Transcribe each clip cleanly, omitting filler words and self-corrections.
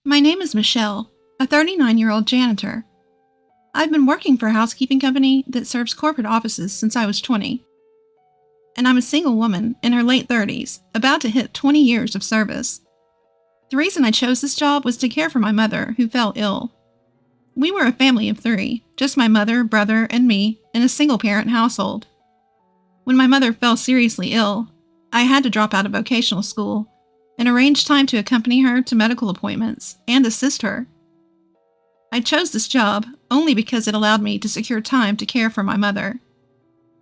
My name is Michelle, a 39-year-old janitor. I've been working for a housekeeping company that serves corporate offices since I was 20. And I'm a single woman in her late 30s, about to hit 20 years of service. The reason I chose this job was to care for my mother, who fell ill. We were a family of 3, just my mother, brother, and me, in a single-parent household. When my mother fell seriously ill, I had to drop out of vocational school and arrange time to accompany her to medical appointments and assist her. I chose this job only because it allowed me to secure time to care for my mother.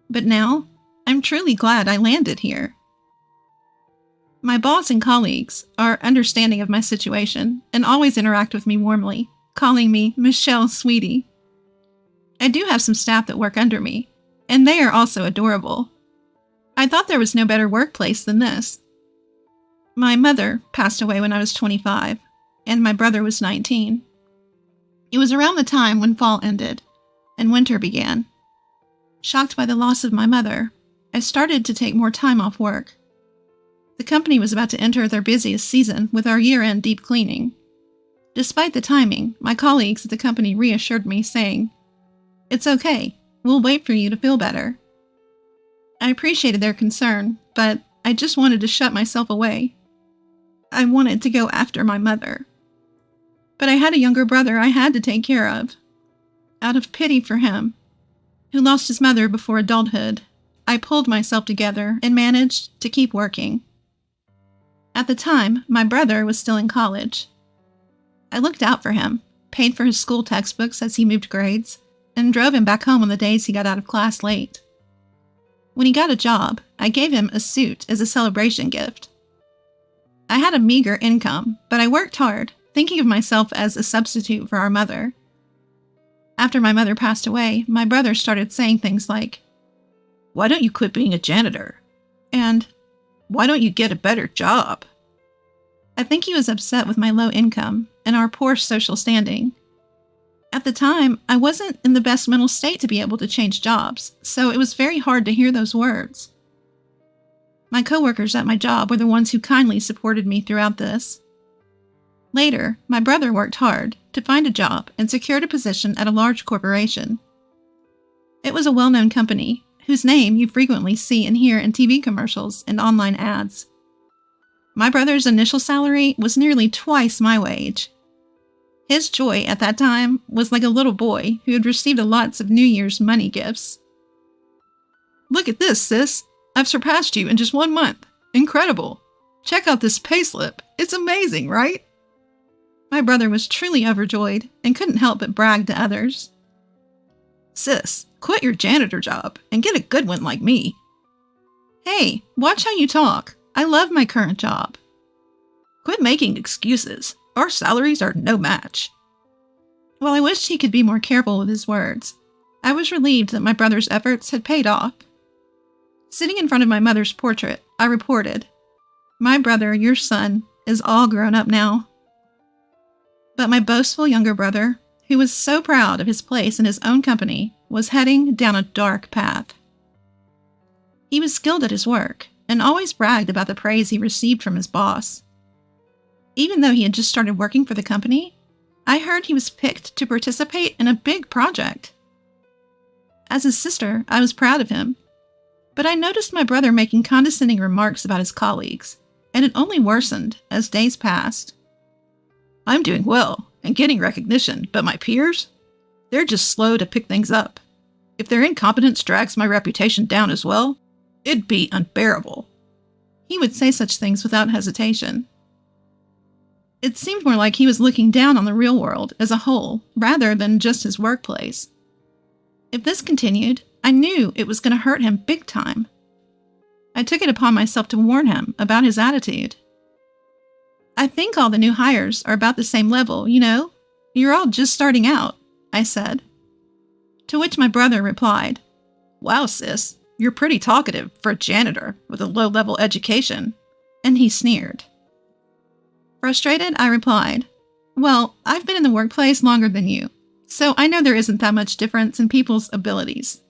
But now, I'm truly glad I landed here. My boss and colleagues are understanding of my situation and always interact with me warmly, calling me Michelle Sweetie. I do have some staff that work under me, and they are also adorable. I thought there was no better workplace than this. My mother passed away when I was 25, and my brother was 19. It was around the time when fall ended and winter began. Shocked by the loss of my mother, I started to take more time off work. The company was about to enter their busiest season with our year-end deep cleaning. Despite the timing, my colleagues at the company reassured me, saying, "It's okay, we'll wait for you to feel better." I appreciated their concern, but I just wanted to shut myself away. I wanted to go after my mother. But I had a younger brother I had to take care of. Out of pity for him, who lost his mother before adulthood, I pulled myself together and managed to keep working. At the time, my brother was still in college. I looked out for him, paid for his school textbooks as he moved grades, and drove him back home on the days he got out of class late. When he got a job, I gave him a suit as a celebration gift. I had a meager income, but I worked hard, thinking of myself as a substitute for our mother. After my mother passed away, my brother started saying things like, "Why don't you quit being a janitor?" And, "Why don't you get a better job?" I think he was upset with my low income and our poor social standing. At the time, I wasn't in the best mental state to be able to change jobs, so it was very hard to hear those words. My coworkers at my job were the ones who kindly supported me throughout this. Later, my brother worked hard to find a job and secured a position at a large corporation. It was a well-known company, whose name you frequently see and hear in TV commercials and online ads. My brother's initial salary was nearly twice my wage. His joy at that time was like a little boy who had received lots of New Year's money gifts. "Look at this, sis! I've surpassed you in just 1 month. Incredible! Check out this payslip. It's amazing, right?" My brother was truly overjoyed and couldn't help but brag to others. "Sis, quit your janitor job and get a good one like me." "Hey, watch how you talk. I love my current job." "Quit making excuses. Our salaries are no match." While I wished he could be more careful with his words, I was relieved that my brother's efforts had paid off. Sitting in front of my mother's portrait, I reported, "My brother, your son, is all grown up now." But my boastful younger brother, who was so proud of his place in his own company, was heading down a dark path. He was skilled at his work and always bragged about the praise he received from his boss. Even though he had just started working for the company, I heard he was picked to participate in a big project. As his sister, I was proud of him, but I noticed my brother making condescending remarks about his colleagues, and it only worsened as days passed. "I'm doing well and getting recognition, but my peers? They're just slow to pick things up. If their incompetence drags my reputation down as well, it'd be unbearable." He would say such things without hesitation. It seemed more like he was looking down on the real world as a whole, rather than just his workplace. If this continued, I knew it was going to hurt him big time. I took it upon myself to warn him about his attitude. "I think all the new hires are about the same level, you know? You're all just starting out," I said. To which my brother replied, "Wow, sis, you're pretty talkative for a janitor with a low-level education," and he sneered. Frustrated, I replied, "Well, I've been in the workplace longer than you, so I know there isn't that much difference in people's abilities."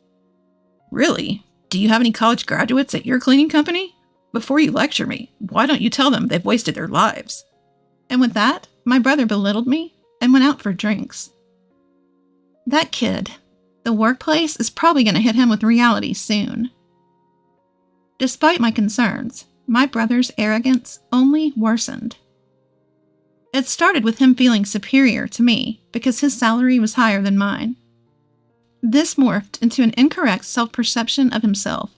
"Really? Do you have any college graduates at your cleaning company? Before you lecture me, why don't you tell them they've wasted their lives?" And with that, my brother belittled me and went out for drinks. That kid, the workplace is probably going to hit him with reality soon. Despite my concerns, my brother's arrogance only worsened. It started with him feeling superior to me because his salary was higher than mine. This morphed into an incorrect self-perception of himself.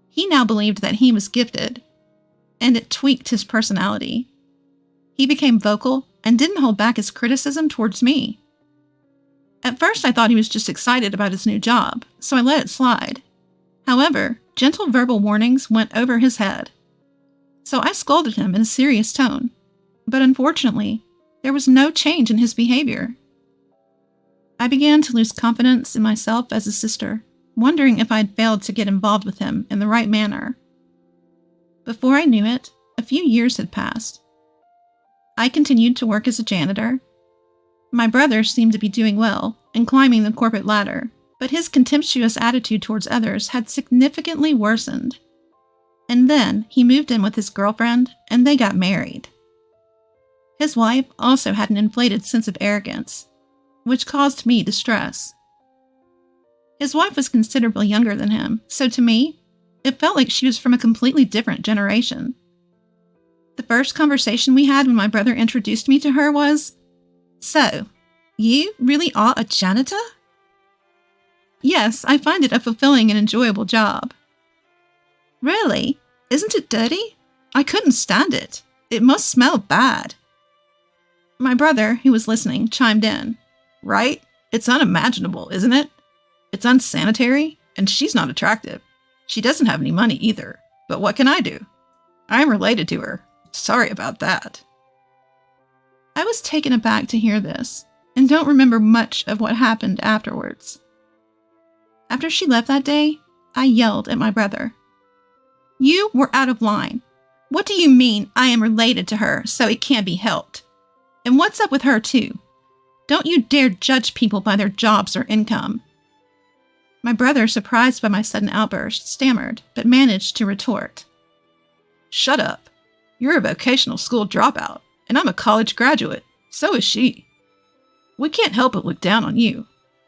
He now believed that he was gifted, and it tweaked his personality. He became vocal and didn't hold back his criticism towards me. At first, I thought he was just excited about his new job, so I let it slide. However, gentle verbal warnings went over his head. So I scolded him in a serious tone, but unfortunately, there was no change in his behavior. I began to lose confidence in myself as a sister, wondering if I had failed to get involved with him in the right manner. Before I knew it, a few years had passed. I continued to work as a janitor. My brother seemed to be doing well and climbing the corporate ladder, but his contemptuous attitude towards others had significantly worsened. And then he moved in with his girlfriend, and they got married. His wife also had an inflated sense of arrogance, which caused me distress. His wife was considerably younger than him, so to me, it felt like she was from a completely different generation. The first conversation we had when my brother introduced me to her was, "So, you really are a janitor?" "Yes, I find it a fulfilling and enjoyable job." "Really? Isn't it dirty? I couldn't stand it. It must smell bad." My brother, who was listening, chimed in. "Right? It's unimaginable, isn't it? It's unsanitary, and she's not attractive. She doesn't have any money either, but what can I do? I'm related to her. Sorry about that." I was taken aback to hear this, and don't remember much of what happened afterwards. After she left that day, I yelled at my brother. "You were out of line. What do you mean I am related to her, so it can't be helped? And what's up with her too? Don't you dare judge people by their jobs or income." My brother, surprised by my sudden outburst, stammered, but managed to retort. "Shut up. You're a vocational school dropout, and I'm a college graduate. So is she. We can't help but look down on you.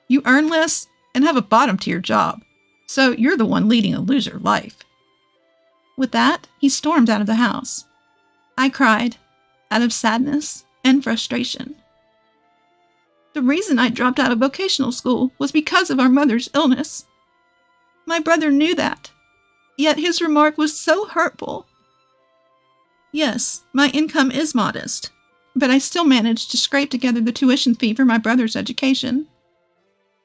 You earn less and have a bottom to your job, so you're the one leading a loser life." With that, he stormed out of the house. I cried, out of sadness and frustration. The reason I dropped out of vocational school was because of our mother's illness. My brother knew that, yet his remark was so hurtful. Yes, my income is modest, but I still managed to scrape together the tuition fee for my brother's education.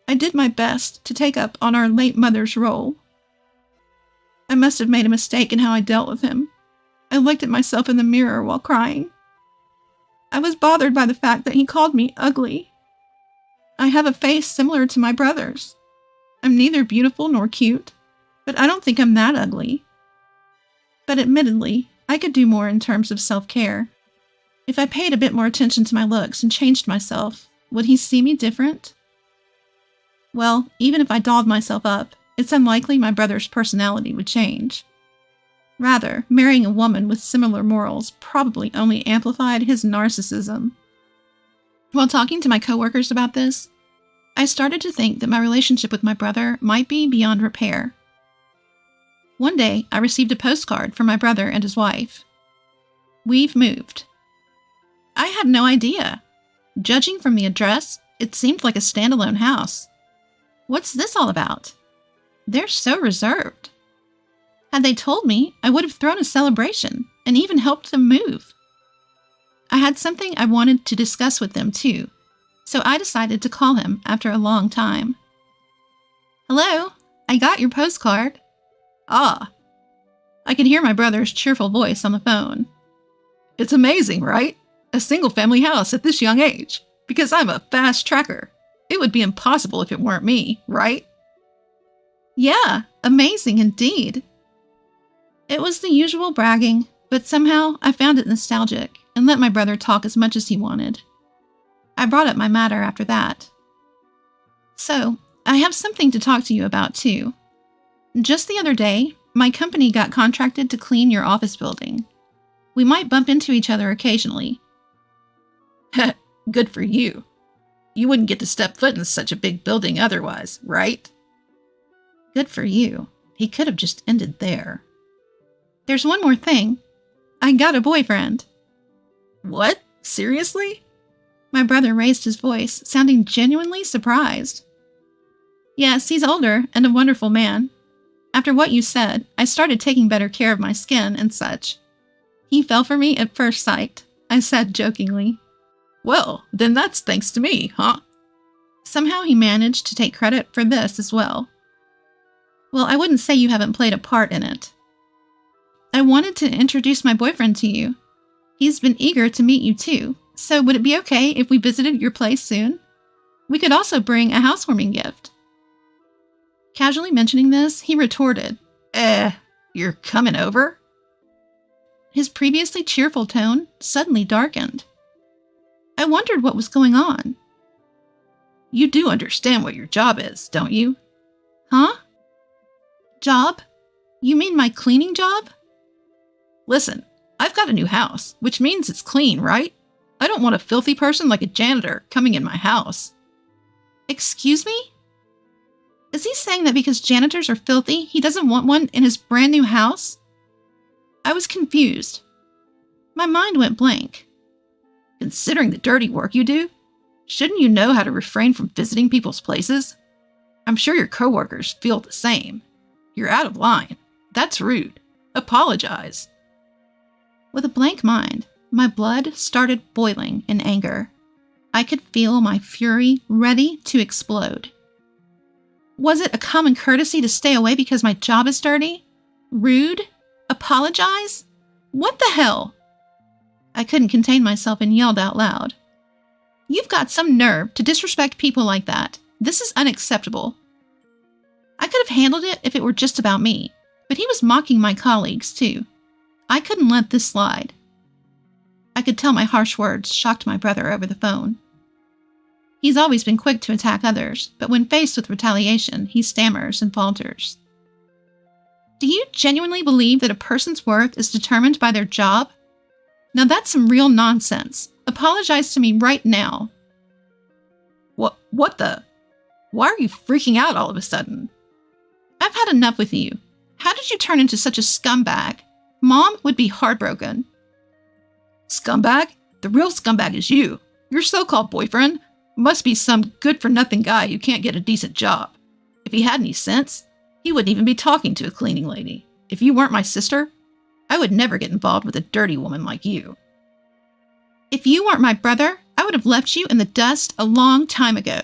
I did my best to take up on our late mother's role. I must have made a mistake in how I dealt with him. I looked at myself in the mirror while crying. I was bothered by the fact that he called me ugly. I have a face similar to my brother's. I'm neither beautiful nor cute, but I don't think I'm that ugly. But admittedly, I could do more in terms of self-care. If I paid a bit more attention to my looks and changed myself, would he see me different? Well, even if I dolled myself up, it's unlikely my brother's personality would change. Rather, marrying a woman with similar morals probably only amplified his narcissism. While talking to my coworkers about this, I started to think that my relationship with my brother might be beyond repair. One day, I received a postcard from my brother and his wife. "We've moved." I had no idea. Judging from the address, it seemed like a standalone house. What's this all about? They're so reserved. Had they told me, I would have thrown a celebration and even helped them move. I had something I wanted to discuss with them too, so I decided to call him after a long time. "Hello, I got your postcard." "Ah." I could hear my brother's cheerful voice on the phone. "It's amazing, right? A single-family house at this young age, because I'm a fast tracker. It would be impossible if it weren't me, right?" "Yeah, amazing indeed." It was the usual bragging, but somehow I found it nostalgic and let my brother talk as much as he wanted. I brought up my matter after that. "So, I have something to talk to you about too. Just the other day, my company got contracted to clean your office building. We might bump into each other occasionally." Good for you. You wouldn't get to step foot in such a big building otherwise, right? Good for you. He could have just ended there. There's one more thing. I got a boyfriend. What? Seriously? My brother raised his voice, sounding genuinely surprised. Yes, he's older and a wonderful man. After what you said, I started taking better care of my skin and such. He fell for me at first sight, I said jokingly. Well, then that's thanks to me, huh? Somehow he managed to take credit for this as well. Well, I wouldn't say you haven't played a part in it. I wanted to introduce my boyfriend to you. He's been eager to meet you too, so would it be okay if we visited your place soon? We could also bring a housewarming gift. Casually mentioning this, he retorted, you're coming over? His previously cheerful tone suddenly darkened. I wondered what was going on. You do understand what your job is, don't you? Huh? Job? You mean my cleaning job? Listen, I've got a new house, which means it's clean, right? I don't want a filthy person like a janitor coming in my house. Excuse me? Is he saying that because janitors are filthy, he doesn't want one in his brand new house? I was confused. My mind went blank. Considering the dirty work you do, shouldn't you know how to refrain from visiting people's places? I'm sure your coworkers feel the same. You're out of line. That's rude. Apologize. With a blank mind, my blood started boiling in anger. I could feel my fury ready to explode. Was it a common courtesy to stay away because my job is dirty? Rude? Apologize? What the hell? I couldn't contain myself and yelled out loud. You've got some nerve to disrespect people like that. This is unacceptable. I could have handled it if it were just about me, but he was mocking my colleagues too. I couldn't let this slide. I could tell my harsh words shocked my brother over the phone. He's always been quick to attack others, but when faced with retaliation, he stammers and falters. Do you genuinely believe that a person's worth is determined by their job? Now that's some real nonsense. Apologize to me right now. What the? Why are you freaking out all of a sudden? I've had enough with you. How did you turn into such a scumbag? Mom would be heartbroken. Scumbag? The real scumbag is you. Your so-called boyfriend must be some good-for-nothing guy who can't get a decent job. If he had any sense, he wouldn't even be talking to a cleaning lady. If you weren't my sister, I would never get involved with a dirty woman like you. If you weren't my brother, I would have left you in the dust a long time ago.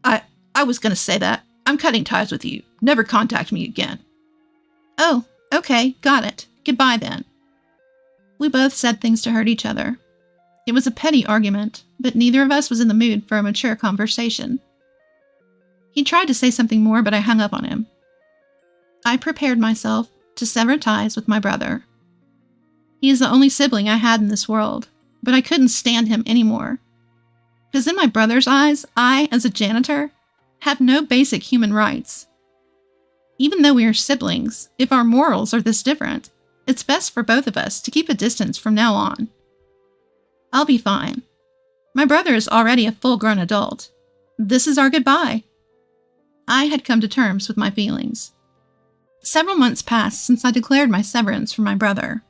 I was going to say that. I'm cutting ties with you. Never contact me again. Oh, okay, got it. Goodbye then. We both said things to hurt each other. It was a petty argument, but neither of us was in the mood for a mature conversation. He tried to say something more, but I hung up on him. I prepared myself to sever ties with my brother. He is the only sibling I had in this world, but I couldn't stand him anymore. Because in my brother's eyes, I, as a janitor, have no basic human rights. Even though we are siblings, if our morals are this different, it's best for both of us to keep a distance from now on. I'll be fine. My brother is already a full-grown adult. This is our goodbye. I had come to terms with my feelings. Several months passed since I declared my severance from my brother.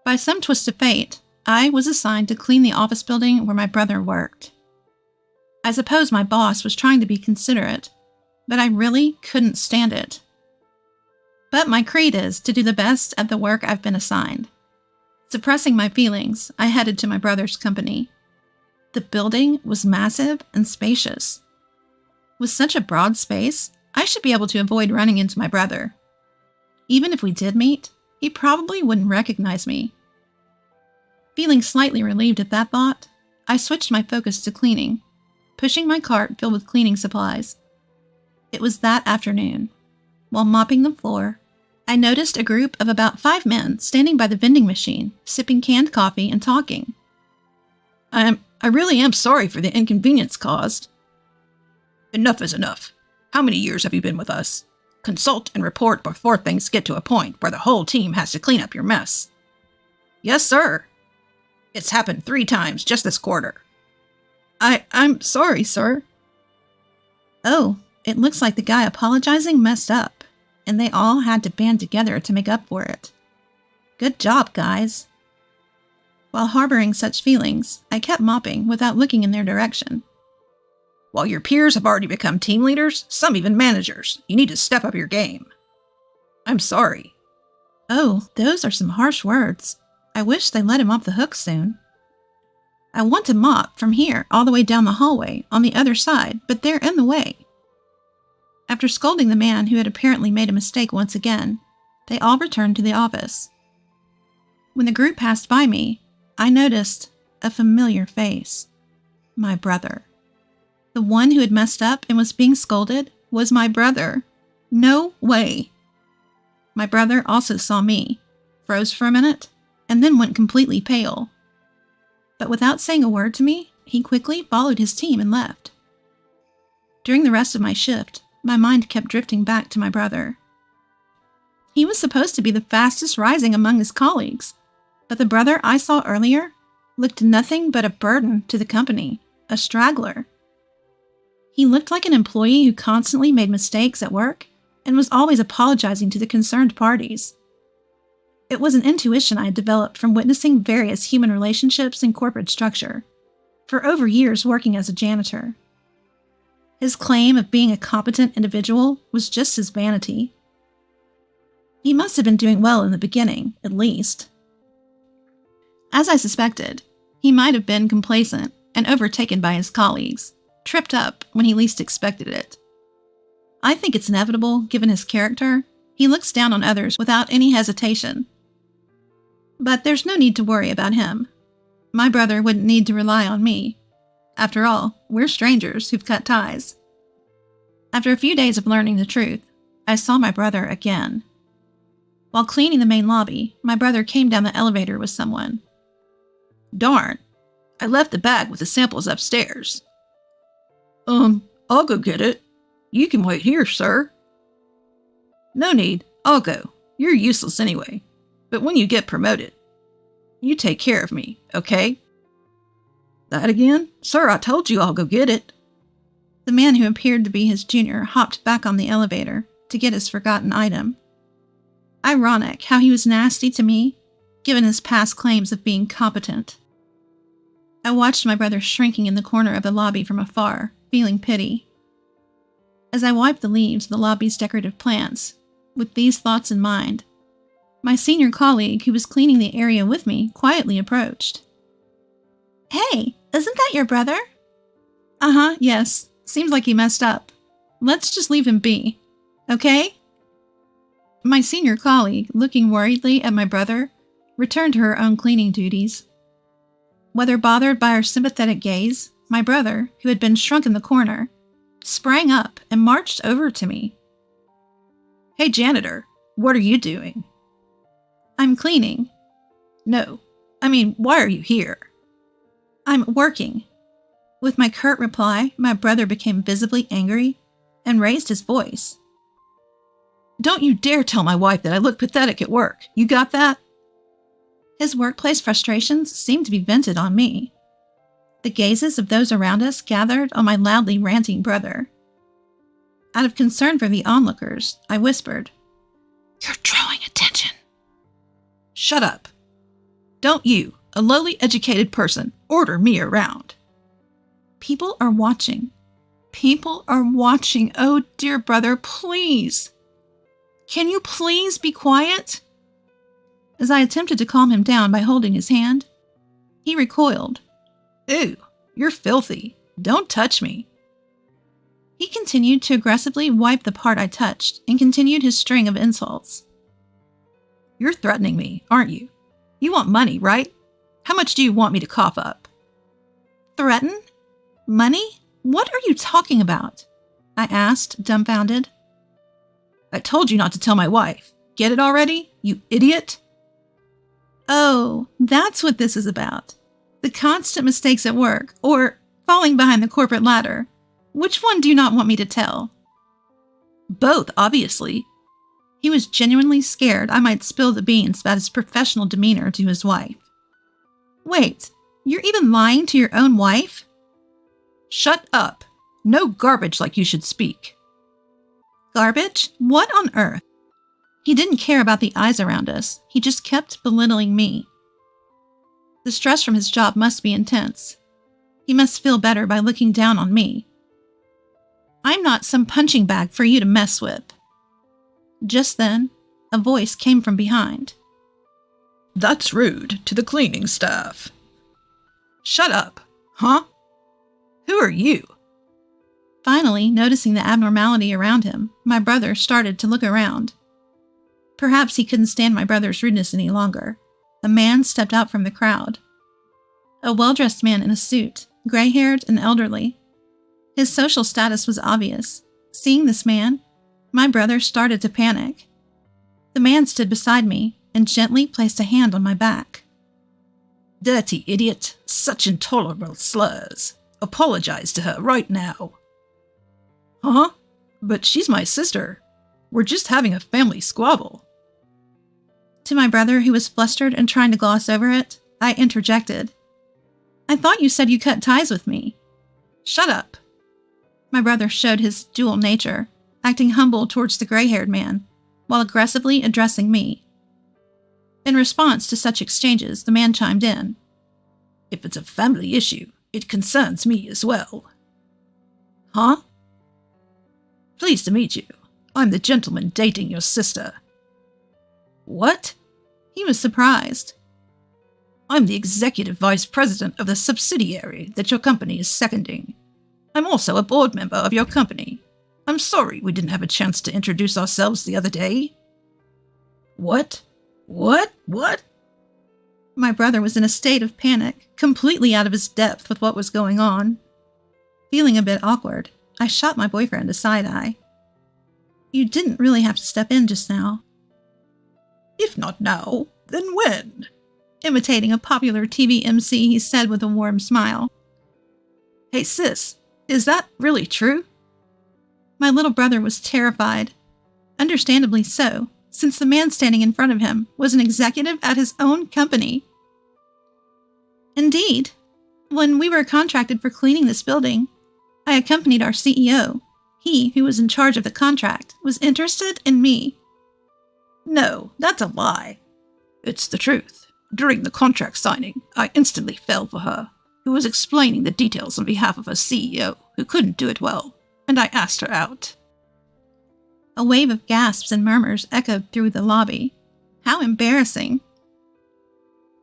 By some twist of fate, I was assigned to clean the office building where my brother worked. I suppose my boss was trying to be considerate, but I really couldn't stand it. But my creed is to do the best at the work I've been assigned. Suppressing my feelings, I headed to my brother's company. The building was massive and spacious. With such a broad space, I should be able to avoid running into my brother. Even if we did meet, he probably wouldn't recognize me. Feeling slightly relieved at that thought, I switched my focus to cleaning, pushing my cart filled with cleaning supplies. It was that afternoon. While mopping the floor, I noticed a group of about 5 men standing by the vending machine, sipping canned coffee and talking. I really am sorry for the inconvenience caused. Enough is enough. How many years have you been with us? Consult and report before things get to a point where the whole team has to clean up your mess. Yes, sir. It's happened 3 times just this quarter. I'm sorry, sir. Oh, it looks like the guy apologizing messed up, and they all had to band together to make up for it. Good job, guys. While harboring such feelings, I kept mopping without looking in their direction. While your peers have already become team leaders, some even managers, you need to step up your game. I'm sorry. Oh, those are some harsh words. I wish they let him off the hook soon. I want to mop from here all the way down the hallway on the other side, but they're in the way. After scolding the man who had apparently made a mistake once again, they all returned to the office. When the group passed by me, I noticed a familiar face. My brother. The one who had messed up and was being scolded was my brother. No way. My brother also saw me, froze for a minute, and then went completely pale. But without saying a word to me, he quickly followed his team and left. During the rest of my shift, my mind kept drifting back to my brother. He was supposed to be the fastest rising among his colleagues, but the brother I saw earlier looked nothing but a burden to the company, a straggler. He looked like an employee who constantly made mistakes at work and was always apologizing to the concerned parties. It was an intuition I had developed from witnessing various human relationships in corporate structure, for over years working as a janitor. His claim of being a competent individual was just his vanity. He must have been doing well in the beginning, at least. As I suspected, he might have been complacent and overtaken by his colleagues, tripped up when he least expected it. I think it's inevitable, given his character. He looks down on others without any hesitation. But there's no need to worry about him. My brother wouldn't need to rely on me. After all, we're strangers who've cut ties. After a few days of learning the truth, I saw my brother again. While cleaning the main lobby, my brother came down the elevator with someone. Darn, I left the bag with the samples upstairs. I'll go get it. You can wait here, sir. No need, I'll go. You're useless anyway. But when you get promoted, you take care of me, okay? That again? Sir, I told you I'll go get it. The man who appeared to be his junior hopped back on the elevator to get his forgotten item. Ironic how he was nasty to me, given his past claims of being competent. I watched my brother shrinking in the corner of the lobby from afar, feeling pity. As I wiped the leaves of the lobby's decorative plants, with these thoughts in mind, my senior colleague who was cleaning the area with me quietly approached. Hey, isn't that your brother? Uh-huh, yes. Seems like he messed up. Let's just leave him be, okay? My senior colleague, looking worriedly at my brother, returned to her own cleaning duties. Whether bothered by our sympathetic gaze, my brother, who had been shrunk in the corner, sprang up and marched over to me. Hey, janitor, what are you doing? I'm cleaning. No, why are you here? I'm working. With my curt reply, my brother became visibly angry and raised his voice. Don't you dare tell my wife that I look pathetic at work. You got that? His workplace frustrations seemed to be vented on me. The gazes of those around us gathered on my loudly ranting brother. Out of concern for the onlookers, I whispered, You're drawing attention. Shut up. Don't you, a lowly educated person, order me around. People are watching. People are watching. Oh, dear brother, please. Can you please be quiet? As I attempted to calm him down by holding his hand, he recoiled. Ew, you're filthy. Don't touch me. He continued to aggressively wipe the part I touched and continued his string of insults. You're threatening me, aren't you? You want money, right? How much do you want me to cough up? Threaten? Money? What are you talking about? I asked, dumbfounded. I told you not to tell my wife. Get it already, you idiot? Oh, that's what this is about. The constant mistakes at work, or falling behind the corporate ladder. Which one do you not want me to tell? Both, obviously. He was genuinely scared I might spill the beans about his professional demeanor to his wife. Wait, you're even lying to your own wife? Shut up. No garbage like you should speak. Garbage? What on earth? He didn't care about the eyes around us. He just kept belittling me. The stress from his job must be intense. He must feel better by looking down on me. I'm not some punching bag for you to mess with. Just then, a voice came from behind. That's rude to the cleaning staff. Shut up, huh? Who are you? Finally, noticing the abnormality around him, my brother started to look around. Perhaps he couldn't stand my brother's rudeness any longer. A man stepped out from the crowd. A well-dressed man in a suit, gray-haired and elderly. His social status was obvious. Seeing this man, my brother started to panic. The man stood beside me and gently placed a hand on my back. Dirty idiot, such intolerable slurs. Apologize to her right now. Huh? But she's my sister. We're just having a family squabble. To my brother, who was flustered and trying to gloss over it, I interjected. I thought you said you cut ties with me. Shut up. My brother showed his dual nature, acting humble towards the gray-haired man, while aggressively addressing me. In response to such exchanges, the man chimed in. If it's a family issue, it concerns me as well. Huh? Pleased to meet you. I'm the gentleman dating your sister. What? He was surprised. I'm the executive vice president of the subsidiary that your company is seconding. I'm also a board member of your company. I'm sorry we didn't have a chance to introduce ourselves the other day. What? What? My brother was in a state of panic, completely out of his depth with what was going on. Feeling a bit awkward, I shot my boyfriend a side-eye. You didn't really have to step in just now. If not now, then when? Imitating a popular TV MC, he said with a warm smile. Hey sis, is that really true? My little brother was terrified. Understandably so, since the man standing in front of him was an executive at his own company. Indeed, when we were contracted for cleaning this building, I accompanied our CEO. He, who was in charge of the contract, was interested in me. No, that's a lie. It's the truth. During the contract signing, I instantly fell for her, who was explaining the details on behalf of her CEO, who couldn't do it well, and I asked her out. A wave of gasps and murmurs echoed through the lobby. How embarrassing.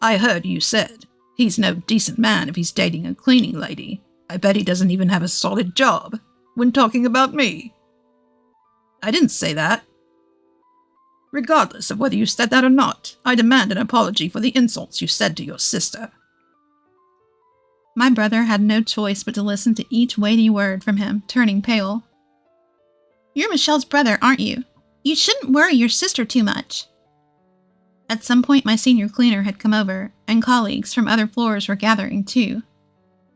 I heard you said, he's no decent man if he's dating a cleaning lady. I bet he doesn't even have a solid job, when talking about me. I didn't say that. Regardless of whether you said that or not, I demand an apology for the insults you said to your sister. My brother had no choice but to listen to each weighty word from him, turning pale. You're Michelle's brother, aren't you? You shouldn't worry your sister too much. At some point, my senior cleaner had come over, and colleagues from other floors were gathering too.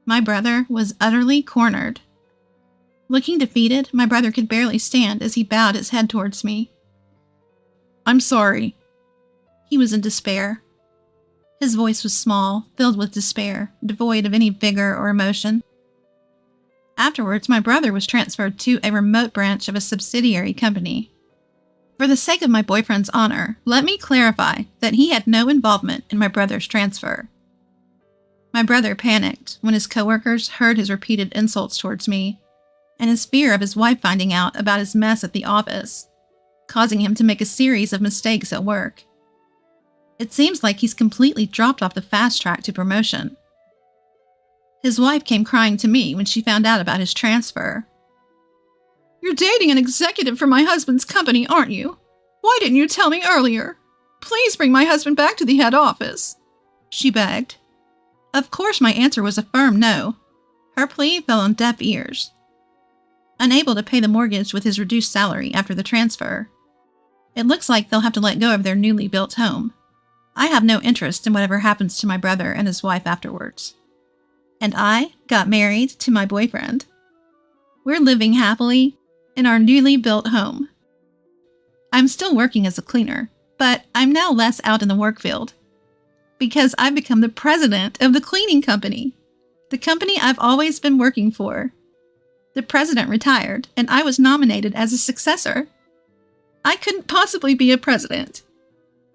My brother was utterly cornered. Looking defeated, my brother could barely stand as he bowed his head towards me. I'm sorry. He was in despair. His voice was small, filled with despair, devoid of any vigor or emotion. Afterwards, my brother was transferred to a remote branch of a subsidiary company. For the sake of my boyfriend's honor, let me clarify that he had no involvement in my brother's transfer. My brother panicked when his coworkers heard his repeated insults towards me, and his fear of his wife finding out about his mess at the office, causing him to make a series of mistakes at work. It seems like he's completely dropped off the fast track to promotion. His wife came crying to me when she found out about his transfer. You're dating an executive for my husband's company, aren't you? Why didn't you tell me earlier? Please bring my husband back to the head office, she begged. Of course, my answer was a firm no. Her plea fell on deaf ears. Unable to pay the mortgage with his reduced salary after the transfer, it looks like they'll have to let go of their newly built home. I have no interest in whatever happens to my brother and his wife afterwards. And I got married to my boyfriend. We're living happily in our newly built home. I'm still working as a cleaner, but I'm now less out in the work field. because I've become the president of the cleaning company, the company I've always been working for. The president retired, and I was nominated as a successor. I couldn't possibly be a president.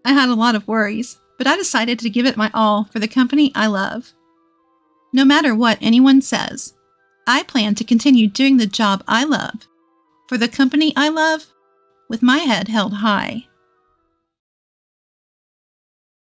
I had a lot of worries, but I decided to give it my all for the company I love. No matter what anyone says, I plan to continue doing the job I love for the company I love with my head held high.